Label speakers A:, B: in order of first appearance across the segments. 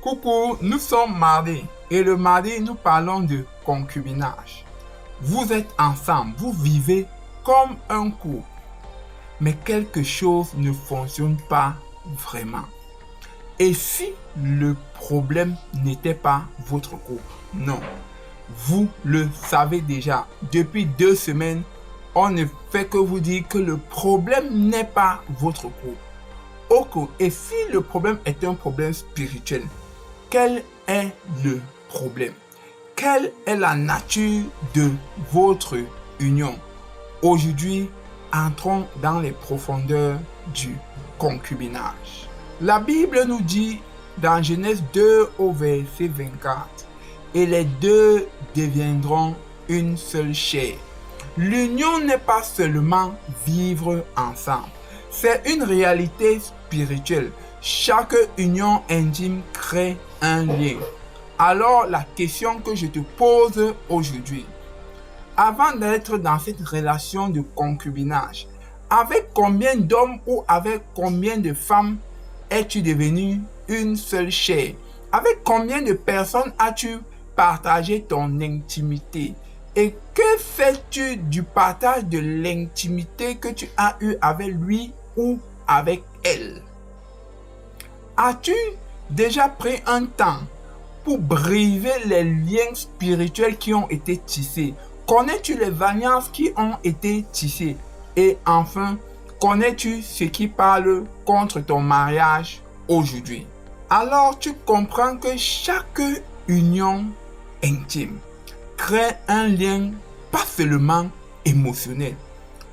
A: Coucou, nous sommes mardi et le mardi nous parlons de concubinage. Vous êtes ensemble, vous vivez comme un couple, mais quelque chose ne fonctionne pas vraiment. Et si le problème n'était pas votre couple? Non, vous le savez déjà. Depuis 2 semaines, on ne fait que vous dire que le problème n'est pas votre couple. Ok, et si le problème est un problème spirituel, quel est le problème? Quelle est la nature de votre union? Aujourd'hui, entrons dans les profondeurs du concubinage. La Bible nous dit dans Genèse 2 au verset 24, « Et les deux deviendront une seule chair. » L'union n'est pas seulement vivre ensemble, c'est une réalité spirituelle. Chaque union intime crée un lien. Alors, la question que je te pose aujourd'hui, avant d'être dans cette relation de concubinage, avec combien d'hommes ou avec combien de femmes es-tu devenu une seule chair? Avec combien de personnes as-tu partagé ton intimité? Et que fais-tu du partage de l'intimité que tu as eu avec lui ou avec elle? As-tu déjà pris un temps pour briser les liens spirituels qui ont été tissés? Connais-tu les alliances qui ont été tissées? Et enfin, connais-tu ce qui parle contre ton mariage aujourd'hui? Alors tu comprends que chaque union intime crée un lien pas seulement émotionnel,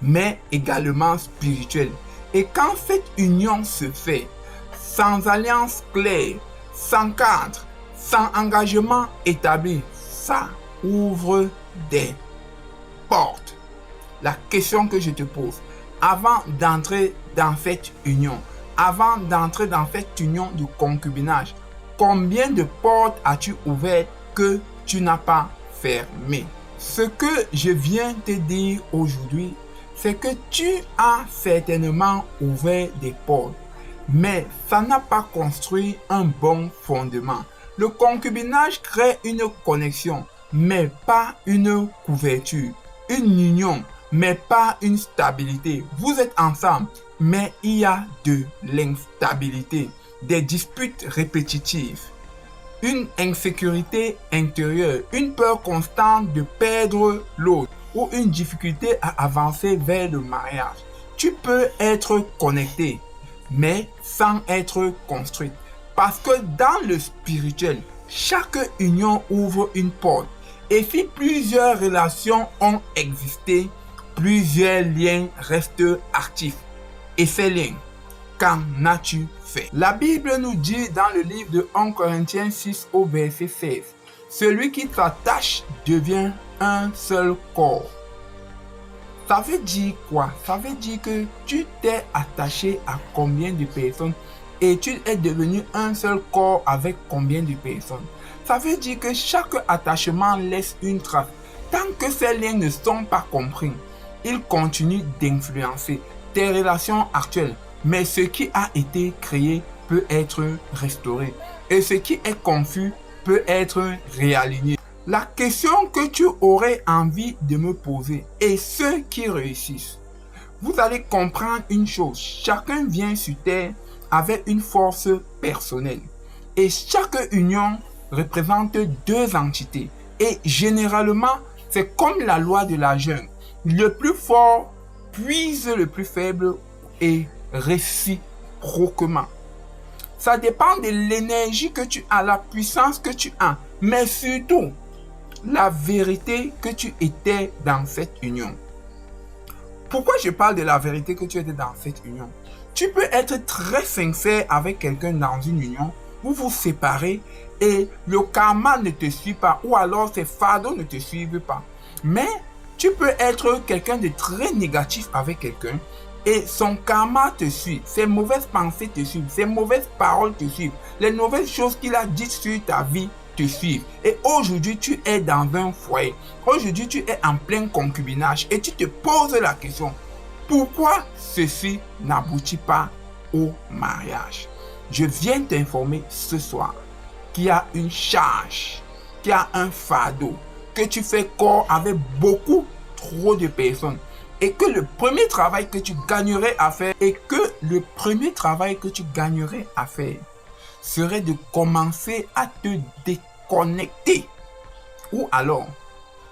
A: mais également spirituel. Et quand cette union se fait, sans alliance claire, sans cadre, sans engagement établi, ça ouvre des portes. La question que je te pose, avant d'entrer dans cette union, de concubinage, combien de portes as-tu ouvertes que tu n'as pas fermées? Ce que je viens te dire aujourd'hui, c'est que tu as certainement ouvert des portes, mais ça n'a pas construit un bon fondement. Le concubinage crée une connexion, mais pas une couverture. Une union, mais pas une stabilité. Vous êtes ensemble, mais il y a de l'instabilité, des disputes répétitives, une insécurité intérieure, une peur constante de perdre l'autre ou une difficulté à avancer vers le mariage. Tu peux être connecté, mais sans être construite. Parce que dans le spirituel, chaque union ouvre une porte. Et si plusieurs relations ont existé, plusieurs liens restent actifs. Et ces liens, qu'en as-tu fait? La Bible nous dit dans le livre de 1 Corinthiens 6 au verset 16, « Celui qui s'attache devient un seul corps. » Ça veut dire quoi? Ça veut dire que tu t'es attaché à combien de personnes et tu es devenu un seul corps avec combien de personnes? Ça veut dire que chaque attachement laisse une trace. Tant que ces liens ne sont pas compris, ils continuent d'influencer tes relations actuelles. Mais ce qui a été créé peut être restauré. Et ce qui est confus peut être réaligné. La question que tu aurais envie de me poser, et ceux qui réussissent, vous allez comprendre une chose. Chacun vient sur terre avec une force personnelle. Et chaque union représente 2 entités. Et généralement, c'est comme la loi de la jungle. Le plus fort puise le plus faible et réciproquement. Ça dépend de l'énergie que tu as, la puissance que tu as, mais surtout, la vérité que tu étais dans cette union. Pourquoi je parle de la vérité que tu étais dans cette union? Tu peux être très sincère avec quelqu'un dans une union, vous vous séparez et le karma ne te suit pas ou alors ces fardeaux ne te suivent pas. Mais tu peux être quelqu'un de très négatif avec quelqu'un et son karma te suit, ses mauvaises pensées te suivent, ses mauvaises paroles te suivent, les mauvaises choses qu'il a dites sur ta vie te suivent. Et aujourd'hui, tu es dans un foyer. Aujourd'hui, tu es en plein concubinage et tu te poses la question, pourquoi ceci n'aboutit pas au mariage? Je viens t'informer ce soir qui a une charge, qui a un fardeau, que tu fais corps avec beaucoup trop de personnes, et que le premier travail que tu gagnerais à faire, serait de commencer à te déconnecter. Ou alors,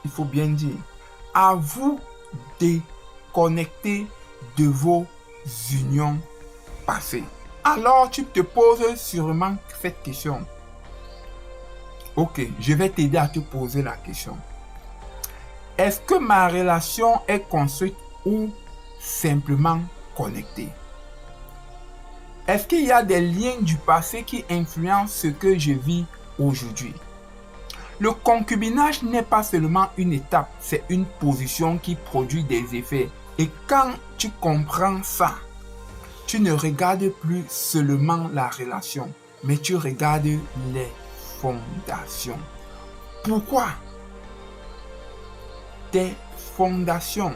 A: il faut bien dire, à vous déconnecter de vos unions passées. Alors, tu te poses sûrement cette question. Ok, je vais t'aider à te poser la question. Est-ce que ma relation est construite ou simplement connectée? Est-ce qu'il y a des liens du passé qui influencent ce que je vis aujourd'hui? Le concubinage n'est pas seulement une étape, c'est une position qui produit des effets. Et quand tu comprends ça, tu ne regardes plus seulement la relation, mais tu regardes les fondations. Pourquoi? Tes fondations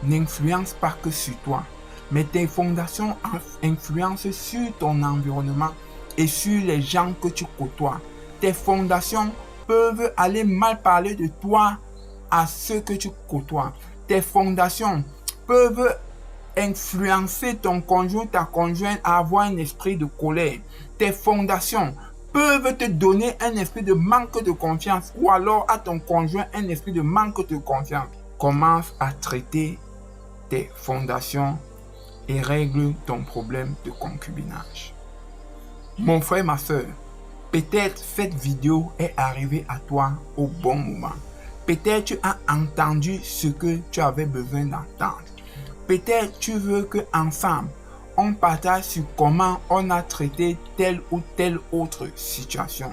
A: n'influencent pas que sur toi, mais tes fondations influencent sur ton environnement et sur les gens que tu côtoies. Tes fondations peuvent aller mal parler de toi à ceux que tu côtoies. Tes fondations peuvent influencer ton conjoint, ta conjointe à avoir un esprit de colère. Tes fondations peuvent te donner un esprit de manque de confiance ou alors à ton conjoint un esprit de manque de confiance. Commence à traiter tes fondations et règle ton problème de concubinage. Mon frère, ma soeur, peut-être cette vidéo est arrivée à toi au bon moment. Peut-être tu as entendu ce que tu avais besoin d'entendre. Peut-être tu veux qu'ensemble, on partage sur comment on a traité telle ou telle autre situation.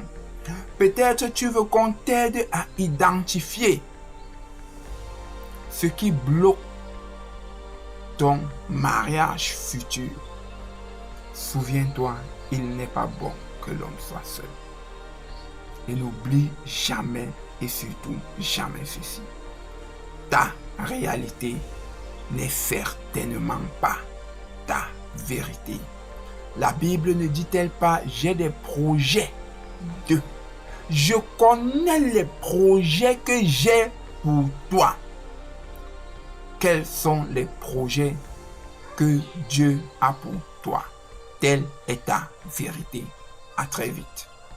A: Peut-être tu veux qu'on t'aide à identifier ce qui bloque ton mariage futur. Souviens-toi, il n'est pas bon que l'homme soit seul. Et n'oublie jamais et surtout jamais ceci. Ta réalité n'est certainement pas ta vérité. La Bible ne dit-elle pas, j'ai des projets de... Je connais les projets que j'ai pour toi. Quels sont les projets que Dieu a pour toi? Telle est ta vérité. À très vite.